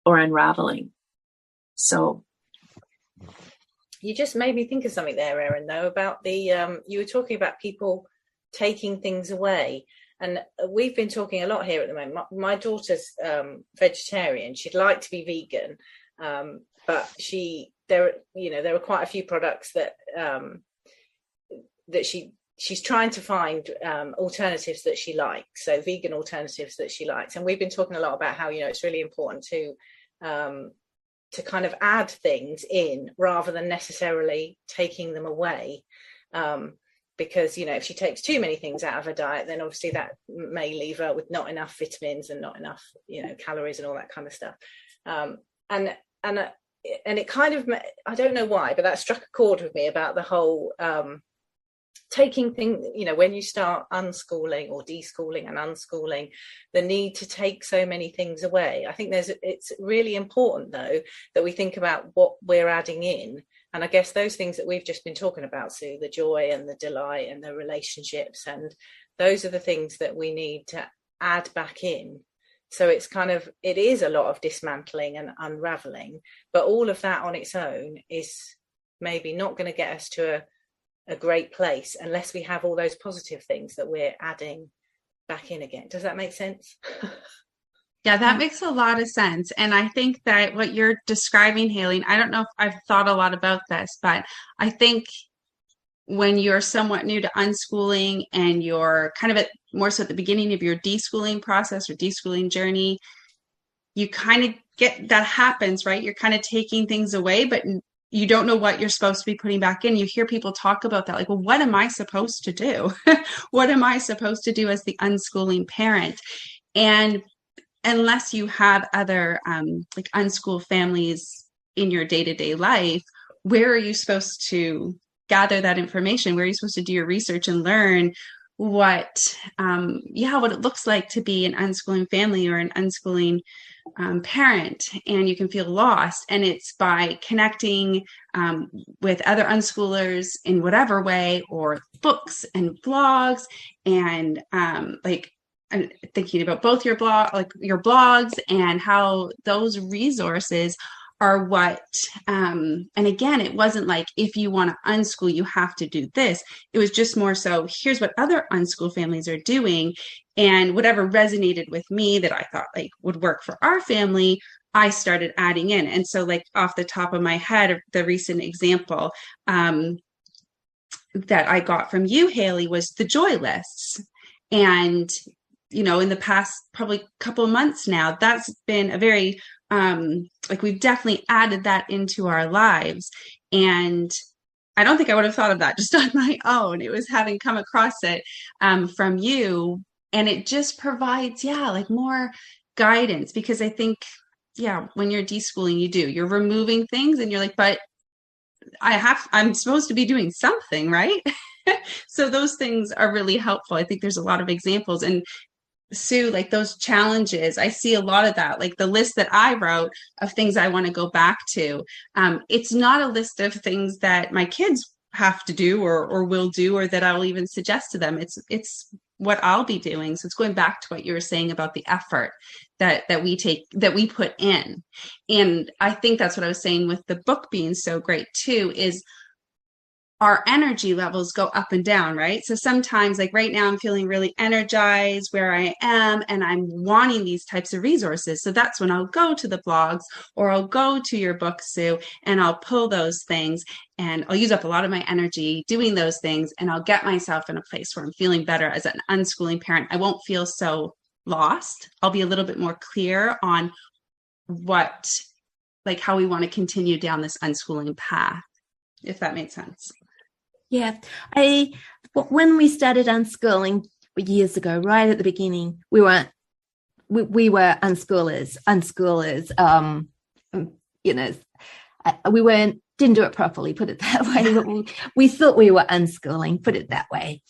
or unraveling. So you just made me think of something there, Erin, though, about the you were talking about people taking things away, and we've been talking a lot here at the moment. My daughter's vegetarian. She'd like to be vegan, but there are quite a few products that she's trying to find alternatives that she likes, so vegan alternatives that she likes. And we've been talking a lot about how it's really important to kind of add things in rather than necessarily taking them away, because if she takes too many things out of her diet, then obviously that may leave her with not enough vitamins and not enough calories and all that kind of stuff. And it kind of, I don't know why, but that struck a chord with me about the whole taking things, when you start unschooling or deschooling and unschooling, the need to take so many things away. I think it's really important, though, that we think about what we're adding in. And I guess those things that we've just been talking about, Sue, the joy and the delight and the relationships, and those are the things that we need to add back in. So it is a lot of dismantling and unraveling, but all of that on its own is maybe not going to get us to a great place unless we have all those positive things that we're adding back in again. Does that make sense? Yeah, that makes a lot of sense. And I think that what you're describing, Haley, I don't know if I've thought a lot about this, but I think when you're somewhat new to unschooling and you're kind of more so at the beginning of your deschooling process or deschooling journey, you kind of get that happens, right? You're kind of taking things away, but you don't know what you're supposed to be putting back in. You hear people talk about that, like, well, what am I supposed to do? What am I supposed to do as the unschooling parent? And unless you have other like unschool families in your day-to-day life, where are you supposed to gather that information? Where are you supposed to do your research and learn what it looks like to be an unschooling family or an unschooling parent? And you can feel lost. And it's by connecting with other unschoolers in whatever way, or books and blogs, and I'm thinking about both your blogs and how those resources are what, and again, it wasn't like, if you want to unschool, you have to do this. It was just more so, here's what other unschool families are doing, and whatever resonated with me that I thought would work for our family, I started adding in. And so off the top of my head, the recent example that I got from you, Haley, was the joy lists. And in the past probably couple of months now, that's been a very, we've definitely added that into our lives. And I don't think I would have thought of that just on my own. It was having come across it from you. And it just provides, more guidance, because I think, when you're deschooling, you're removing things and you're like, but I'm supposed to be doing something, right? So those things are really helpful. I think there's a lot of examples. And Sue, those challenges, I see a lot of that, the list that I wrote of things I want to go back to. It's not a list of things that my kids have to do or will do, or that I'll even suggest to them. It's what I'll be doing. So it's going back to what you were saying about the effort that we put in. And I think that's what I was saying with the book being so great too, is our energy levels go up and down, right? So sometimes, like right now, I'm feeling really energized where I am, and I'm wanting these types of resources. So that's when I'll go to the blogs, or I'll go to your book, Sue, and I'll pull those things, and I'll use up a lot of my energy doing those things, and I'll get myself in a place where I'm feeling better as an unschooling parent. I won't feel so lost. I'll be a little bit more clear on how we want to continue down this unschooling path, if that makes sense. Yeah, when we started unschooling years ago, right at the beginning, we were unschoolers. We didn't do it properly, put it that way. But we thought we were unschooling, put it that way,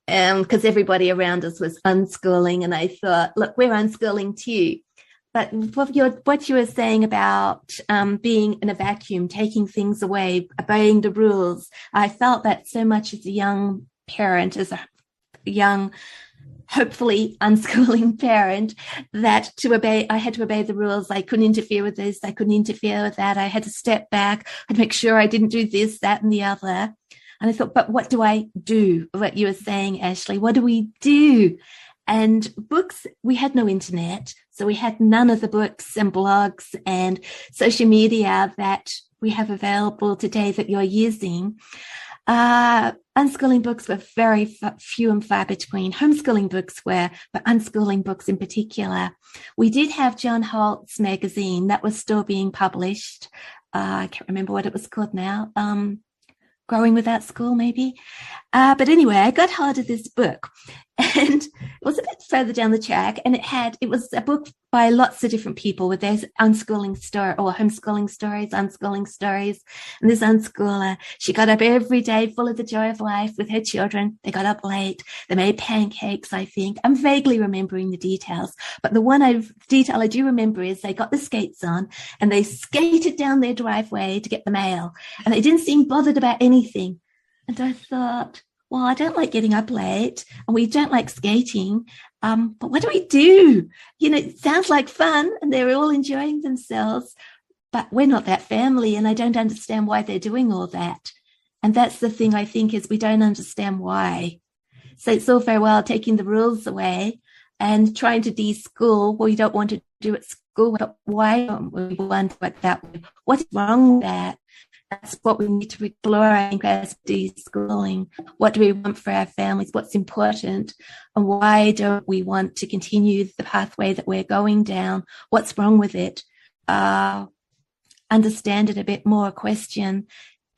because everybody around us was unschooling, and I thought, look, we're unschooling too. But what you were saying about being in a vacuum, taking things away, obeying the rules, I felt that so much as a young parent, as a young, hopefully unschooling parent, that I had to obey the rules. I couldn't interfere with this. I couldn't interfere with that. I had to step back and make sure I didn't do this, that, and the other. And I thought, but what do I do? What you were saying, Ashley, what do we do? And books, we had no internet, so we had none of the books and blogs and social media that we have available today that you're using. Unschooling books were very few and far between. Homeschooling books were, but unschooling books in particular. We did have John Holt's magazine that was still being published. I can't remember what it was called now. Growing Without School, maybe. But anyway, I got hold of this book, and it was a bit further down the track, and it was a book by lots of different people with their unschooling story, or homeschooling stories, unschooling stories. And this unschooler, she got up every day full of the joy of life with her children. They got up late. They made pancakes, I think. I'm vaguely remembering the details, but the detail I do remember is they got the skates on and they skated down their driveway to get the mail, and they didn't seem bothered about anything. And I thought, well, I don't like getting up late, and we don't like skating. But what do we do? It sounds like fun, and they're all enjoying themselves, but we're not that family, and I don't understand why they're doing all that. And that's the thing, I think, is we don't understand why. So it's all very well taking the rules away and trying to de-school. Well, you don't want to do it at school, but why don't we want to do it that way? What's wrong with that? That's what we need to explore, I think, as de-schooling. What do we want for our families? What's important? And why don't we want to continue the pathway that we're going down? What's wrong with it? Understand it a bit more, question.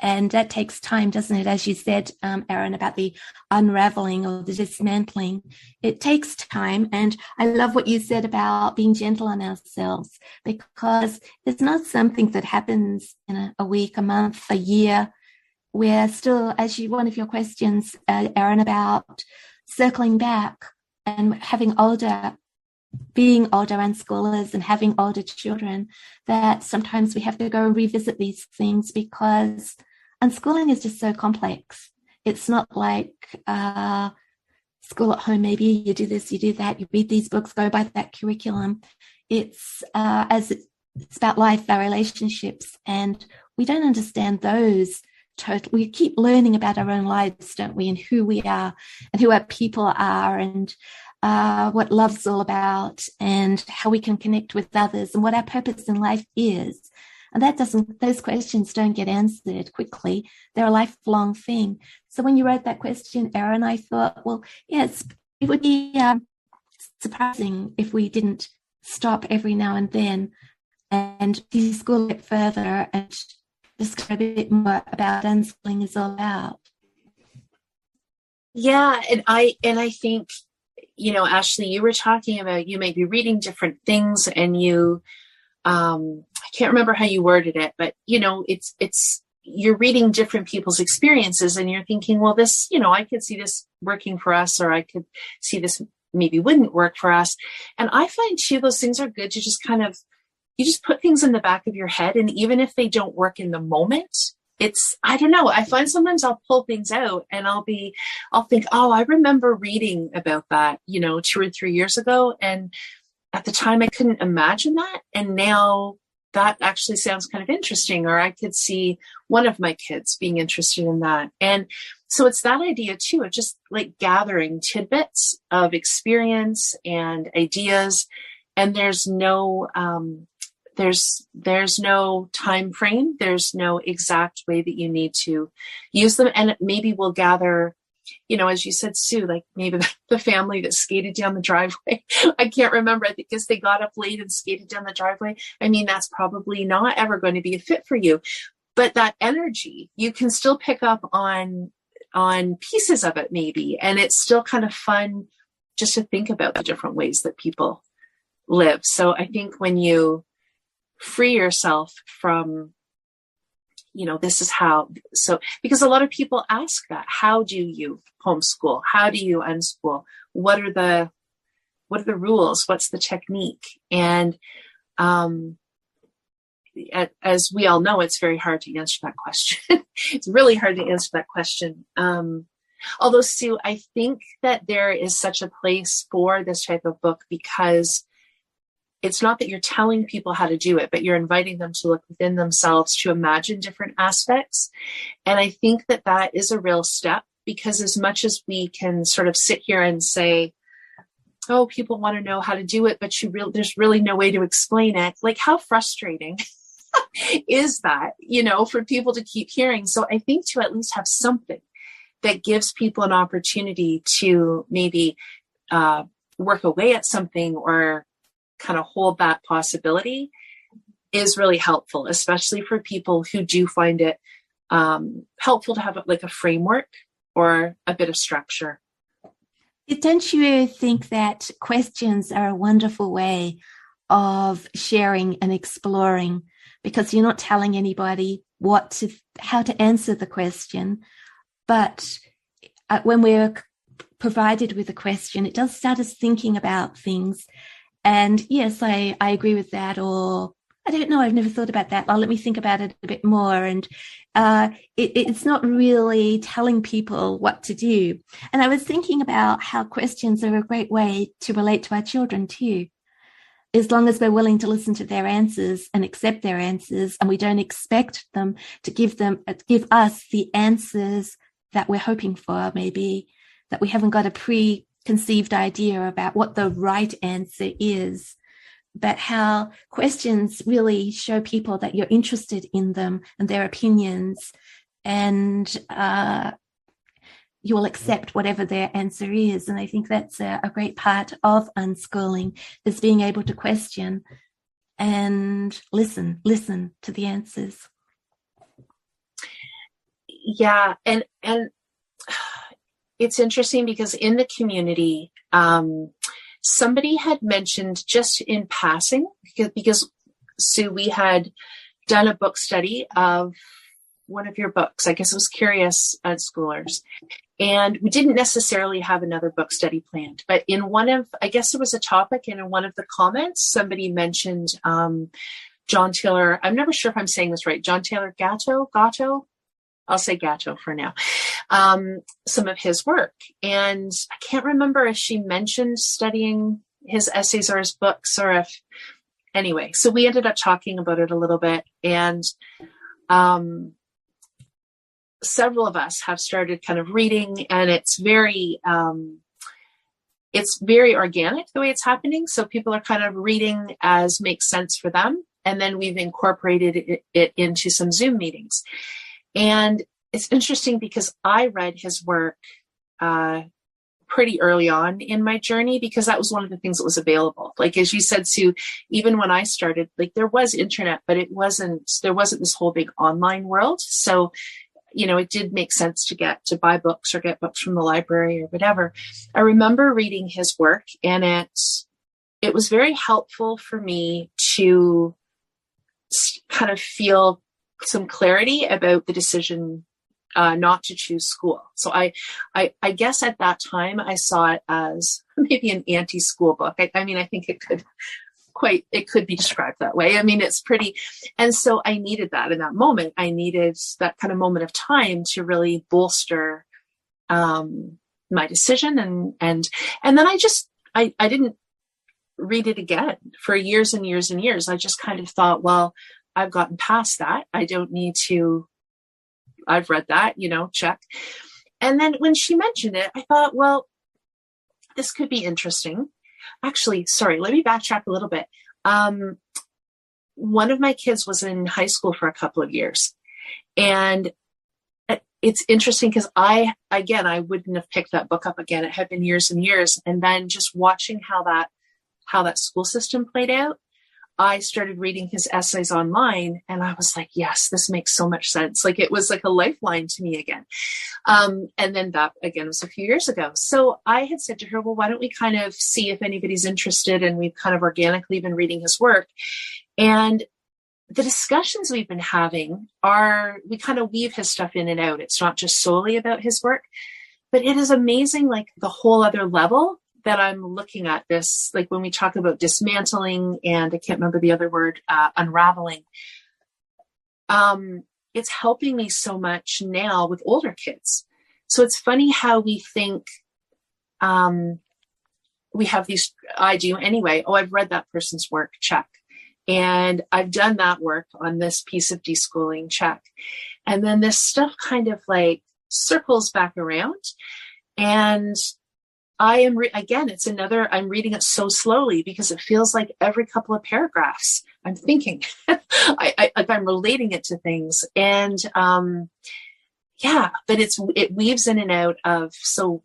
And that takes time, doesn't it? As you said, Erin, about the unraveling or the dismantling. It takes time. And I love what you said about being gentle on ourselves, because it's not something that happens in a week, a month, a year. We're still, one of your questions, Erin, about circling back and being older unschoolers and having older children, that sometimes we have to go and revisit these things, because unschooling is just so complex. It's not like school at home. Maybe you do this, you do that, you read these books, go by that curriculum. It's about life, our relationships, and we don't understand those totally. We keep learning about our own lives, don't we, and who we are and who our people are, and what love's all about, and how we can connect with others, and what our purpose in life is. And those questions don't get answered quickly. They're a lifelong thing. So when you wrote that question, Erin, I thought, well, yes, it would be surprising if we didn't stop every now and then and de-school it further and discover a bit more about unschooling is all about. Yeah, and I think, Ashley, you were talking about you may be reading different things, and you I can't remember how you worded it, but it's you're reading different people's experiences, and you're thinking, well, this, I could see this working for us, or I could see this maybe wouldn't work for us. And I find too, those things are good to just you just put things in the back of your head, and even if they don't work in the moment, I don't know. I find sometimes I'll pull things out and I'll think, oh, I remember reading about that, 2 or 3 years ago. And at the time I couldn't imagine that. And now that actually sounds kind of interesting, or I could see one of my kids being interested in that. And so it's that idea too, of just like gathering tidbits of experience and ideas. And there's no time frame. There's no exact way that you need to use them. And maybe we'll gather, as you said, Sue, like maybe the family that skated down the driveway. I can't remember. I think because they got up late and skated down the driveway. I mean, that's probably not ever going to be a fit for you. But that energy, you can still pick up on pieces of it maybe. And it's still kind of fun just to think about the different ways that people live. So I think when you free yourself from, this is how, so, because a lot of people ask that, how do you homeschool? How do you unschool? What are the rules? What's the technique? And, as we all know, it's very hard to answer that question. It's really hard to answer that question. Although, Sue, I think that there is such a place for this type of book, because it's not that you're telling people how to do it, but you're inviting them to look within themselves, to imagine different aspects. And I think that that is a real step, because as much as we can sort of sit here and say, oh, people want to know how to do it, but there's really no way to explain it. Like, how frustrating is that, for people to keep hearing? So I think to at least have something that gives people an opportunity to maybe work away at something, or kind of hold that possibility, is really helpful, especially for people who do find it helpful to have like a framework or a bit of structure. Don't you think that questions are a wonderful way of sharing and exploring, because you're not telling anybody how to answer the question, but when we're provided with a question, it does start us thinking about things. And yes, I agree with that. Or I don't know, I've never thought about that. Let me think about it a bit more. And it's not really telling people what to do. And I was thinking about how questions are a great way to relate to our children too. As long as we're willing to listen to their answers and accept their answers, and we don't expect them to give us the answers that we're hoping for, maybe that we haven't got a preconceived idea about what the right answer is, but how questions really show people that you're interested in them and their opinions, and you will accept whatever their answer is. And I think that's a great part of unschooling, is being able to question and listen to the answers. Yeah. And it's interesting, because in the community, somebody had mentioned just in passing, because Sue, we had done a book study of one of your books. I guess it was Curious Unschoolers. And we didn't necessarily have another book study planned, but I guess it was a topic, and in one of the comments, somebody mentioned John Taylor. I'm never sure if I'm saying this right. John Taylor Gatto? I'll say Gatto for now. Some of his work. And I can't remember if she mentioned studying his essays or his books, or if, anyway, so we ended up talking about it a little bit. And several of us have started kind of reading, and it's very organic the way it's happening. So people are kind of reading as makes sense for them. And then we've incorporated it into some Zoom meetings. And it's interesting, because I read his work pretty early on in my journey, because that was one of the things that was available. Like, as you said, Sue, even when I started, like, there was internet, but there wasn't this whole big online world. So, it did make sense to buy books or get books from the library or whatever. I remember reading his work, and it was very helpful for me to kind of feel some clarity about the decision not to choose school. So I guess at that time I saw it as maybe an anti-school book. I mean, I think it could it could be described that way. I mean, it's pretty. And so I needed that in that moment. I needed that kind of moment of time to really bolster my decision. And then I didn't read it again for years and years and years. I just kind of thought, well, I've gotten past that. I don't need to, I've read that, check. And then when she mentioned it, I thought, well, this could be interesting. Actually, sorry, let me backtrack a little bit. One of my kids was in high school for a couple of years. And it's interesting because I wouldn't have picked that book up again. It had been years and years. And then just watching how that school system played out, I started reading his essays online, and I was like, yes, this makes so much sense. Like, it was like a lifeline to me again. And then that again was a few years ago. So I had said to her, well, why don't we kind of see if anybody's interested? And we've kind of organically been reading his work. And the discussions we've been having we kind of weave his stuff in and out. It's not just solely about his work, but it is amazing, like the whole other level that I'm looking at this, like when we talk about dismantling, and I can't remember the other word, unraveling. It's helping me so much now with older kids. So it's funny how we think we have these, I do anyway, oh, I've read that person's work, check. And I've done that work on this piece of deschooling, check. And then this stuff kind of like circles back around. And I am, I'm reading it so slowly because it feels like every couple of paragraphs I'm thinking, I'm relating it to things. And but it weaves in and out of, so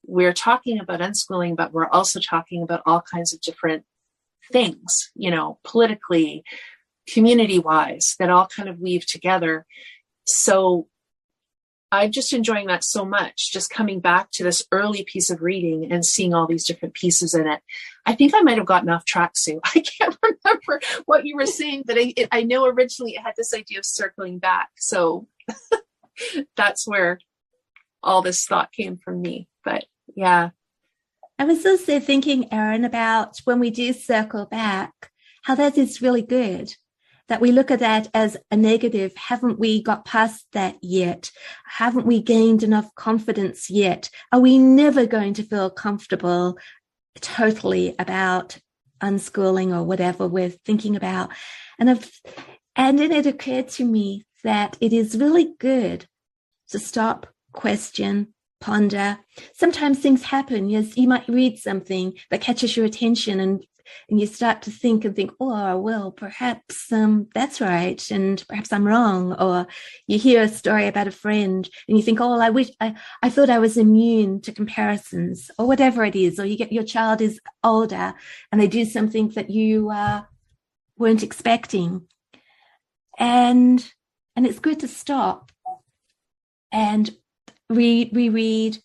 we're talking about unschooling, but we're also talking about all kinds of different things, politically, community-wise, that all kind of weave together. So I'm just enjoying that so much, just coming back to this early piece of reading and seeing all these different pieces in it. I think I might have gotten off track, Sue. I can't remember what you were saying, but I know originally it had this idea of circling back. So that's where all this thought came from me. But yeah. I was also thinking, Erin, about when we do circle back, how that is really good. That we look at that as a negative. Haven't we got past that yet? Haven't we gained enough confidence yet? Are we never going to feel comfortable totally about unschooling or whatever we're thinking about? And then it occurred to me that it is really good to stop, question, ponder. Sometimes things happen. Yes, you might read something that catches your attention, and you start to think, oh, well, perhaps that's right, and perhaps I'm wrong. Or you hear a story about a friend and you think, oh, I wish I thought I was immune to comparisons, or whatever it is. Or your child is older and they do something that you weren't expecting. And it's good to stop and reread,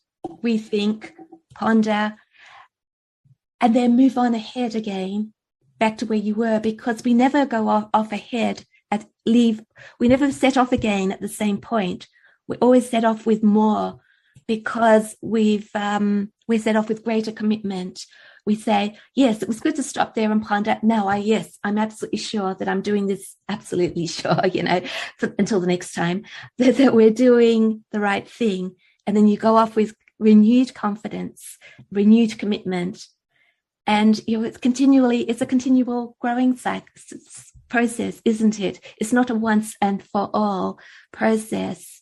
rethink, ponder, and then move on ahead again, back to where you were, because we never go off ahead we never set off again at the same point. We always set off with more, because we set off with greater commitment. We say, yes, it was good to stop there and ponder. Now, I'm absolutely sure that I'm doing this, absolutely sure, until the next time, that we're doing the right thing. And then you go off with renewed confidence, renewed commitment. And it's a continual growing process, isn't it? It's not a once and for all process.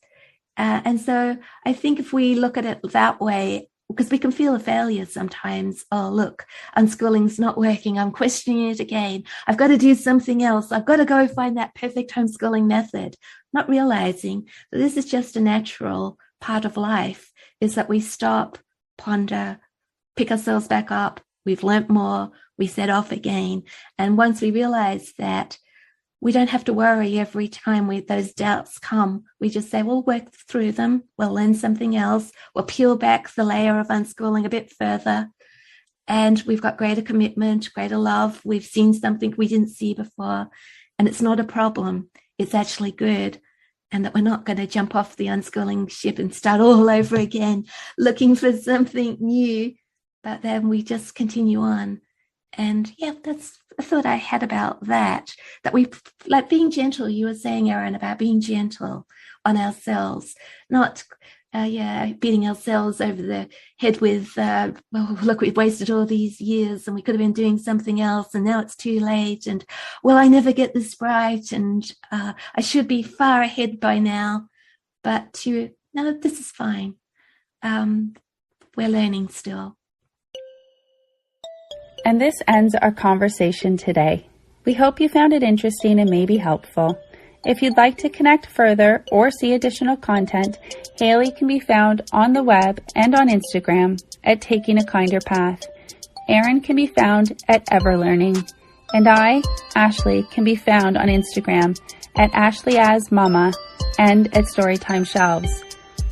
And so I think if we look at it that way, because we can feel a failure sometimes. Oh, look, unschooling's not working. I'm questioning it again. I've got to do something else. I've got to go find that perfect homeschooling method. Not realizing that this is just a natural part of life, is that we stop, ponder, pick ourselves back up. We've learnt more. We set off again. And once we realize that, we don't have to worry every time those doubts come. We just say, we'll work through them. We'll learn something else. We'll peel back the layer of unschooling a bit further. And we've got greater commitment, greater love. We've seen something we didn't see before. And it's not a problem. It's actually good. And that we're not going to jump off the unschooling ship and start all over again, looking for something new. But then we just continue on. And yeah, thought I had about that we, like being gentle, you were saying, Erin, about being gentle on ourselves, not beating ourselves over the head with, look, we've wasted all these years and we could have been doing something else and now it's too late, and well, I never get this right, and I should be far ahead by now. But no, this is fine. We're learning still. And this ends our conversation today. We hope you found it interesting and maybe helpful. If you'd like to connect further or see additional content, Haley can be found on the web and on Instagram at Taking a Kinder Path. Erin can be found at Everlearning. And I, Ashley, can be found on Instagram at AshleyAsMama and at Storytime Shelves.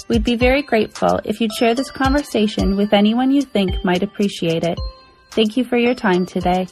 We'd be very grateful if you'd share this conversation with anyone you think might appreciate it. Thank you for your time today.